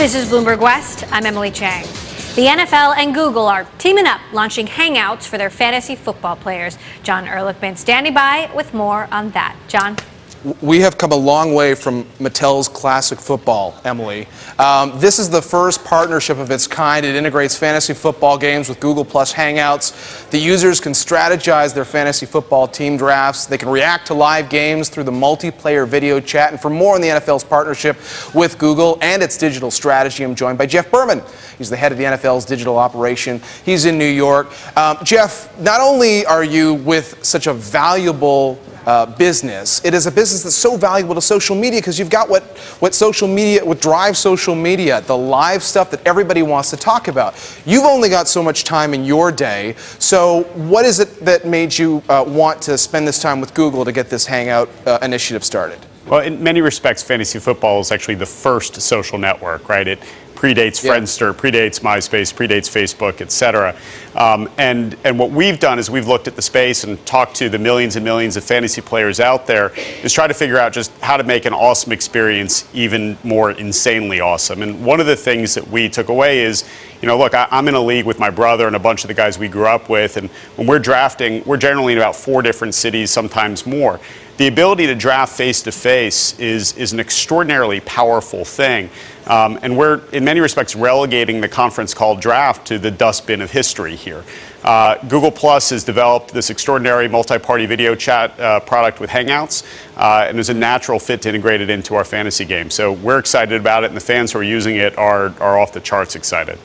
This is Bloomberg West. I'm Emily Chang. The NFL and Google are teaming up, launching Hangouts for their fantasy football players. John Ehrlichman standing by with more on that. John? We have come a long way from Mattel's classic football, Emily. This is the first partnership of its kind. It integrates fantasy football games with Google Plus Hangouts. The users can strategize their fantasy football team drafts. They can react to live games through the multiplayer video chat. And for more on the NFL's partnership with Google and its digital strategy, I'm joined by Jeff Berman. He's the head of the NFL's digital operation. He's in New York. Jeff, not only are you with such a valuable business, it is a business that's so valuable to social media because you've got what drives social media, the live stuff that everybody wants to talk about. You've only got so much time in your day, so what is it that made you want to spend this time with Google to get this Hangout initiative started? Well, in many respects, fantasy football is actually the first social network, right? It predates Friendster, predates MySpace, predates Facebook, et cetera. And what we've done is we've looked at the space and talked to the millions and millions of fantasy players out there, is try to figure out just how to make an awesome experience even more insanely awesome. And one of the things that we took away is, look, I'm in a league with my brother and a bunch of the guys we grew up with, and when we're drafting, we're generally in about 4 different cities, sometimes more. The ability to draft face-to-face is an extraordinarily powerful thing. And we're, in many respects, relegating the conference call draft to the dustbin of history here. Google Plus has developed this extraordinary multi-party video chat product with Hangouts, and there's a natural fit to integrate it into our fantasy game. So we're excited about it, and the fans who are using it are off the charts excited.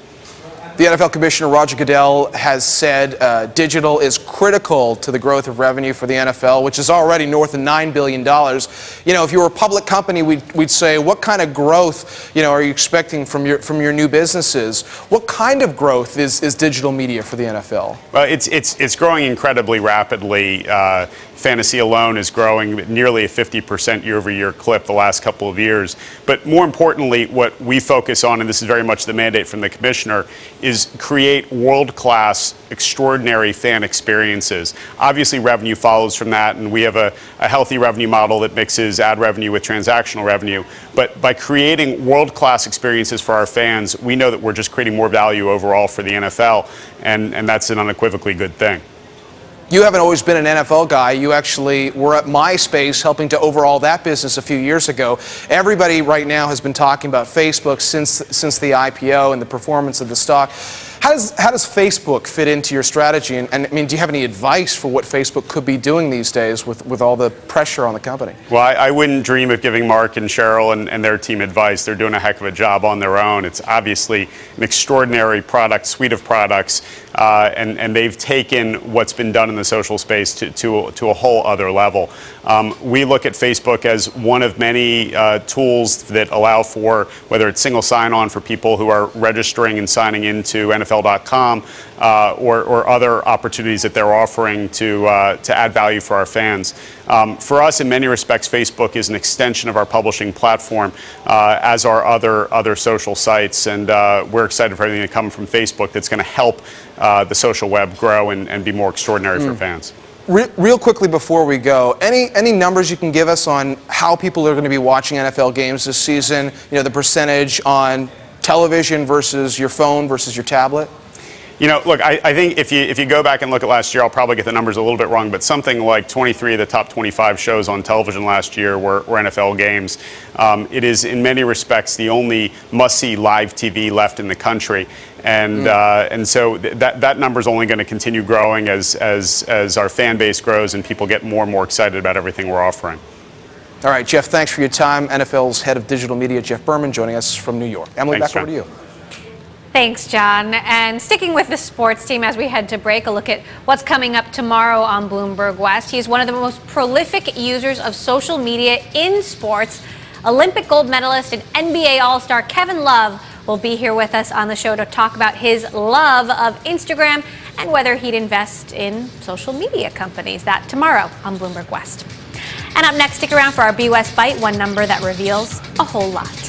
The NFL Commissioner Roger Goodell has said digital is critical to the growth of revenue for the NFL, which is already north of $9 billion. If you were a public company, we'd say, what kind of growth, are you expecting from your new businesses? What kind of growth is digital media for the NFL? Well, it's growing incredibly rapidly. Fantasy alone is growing nearly a 50% year-over-year clip the last couple of years. But more importantly, what we focus on, and this is very much the mandate from the commissioner, is create world-class, extraordinary fan experiences. Obviously, revenue follows from that, and we have a healthy revenue model that mixes ad revenue with transactional revenue. But by creating world-class experiences for our fans, we know that we're just creating more value overall for the NFL, and that's an unequivocally good thing. You haven't always been an NFL guy. You actually were at MySpace helping to overhaul that business a few years ago. Everybody right now has been talking about Facebook since the IPO and the performance of the stock. How does Facebook fit into your strategy? And I mean, do you have any advice for what Facebook could be doing these days with all the pressure on the company? Well, I wouldn't dream of giving Mark and Cheryl and their team advice. They're doing a heck of a job on their own. It's obviously an extraordinary suite of products, and they've taken what's been done in the social space to a whole other level. We look at Facebook as one of many tools that allow for, whether it's single sign-on for people who are registering and signing into NFL.com or other opportunities that they're offering to add value for our fans. For us, in many respects, Facebook is an extension of our publishing platform, as are other social sites, and we're excited for everything to come from Facebook that's going to help the social web grow and be more extraordinary for fans. Real quickly before we go, any numbers you can give us on how people are going to be watching NFL games this season? The percentage on television versus your phone versus your tablet? Look, I think if you go back and look at last year, I'll probably get the numbers a little bit wrong, but something like 23 of the top 25 shows on television last year were NFL games. It is, in many respects, the only must-see live TV left in the country. And so that number is only going to continue growing as our fan base grows and people get more and more excited about everything we're offering. All right, Jeff, thanks for your time. NFL's head of digital media, Jeff Berman, joining us from New York. Emily, Thanks, back over to you. Thanks, John. And sticking with the sports team as we head to break, a look at what's coming up tomorrow on Bloomberg West. He's one of the most prolific users of social media in sports. Olympic gold medalist and NBA All-Star Kevin Love will be here with us on the show to talk about his love of Instagram and whether he'd invest in social media companies. That tomorrow on Bloomberg West. And up next, stick around for our B West Bite, one number that reveals a whole lot.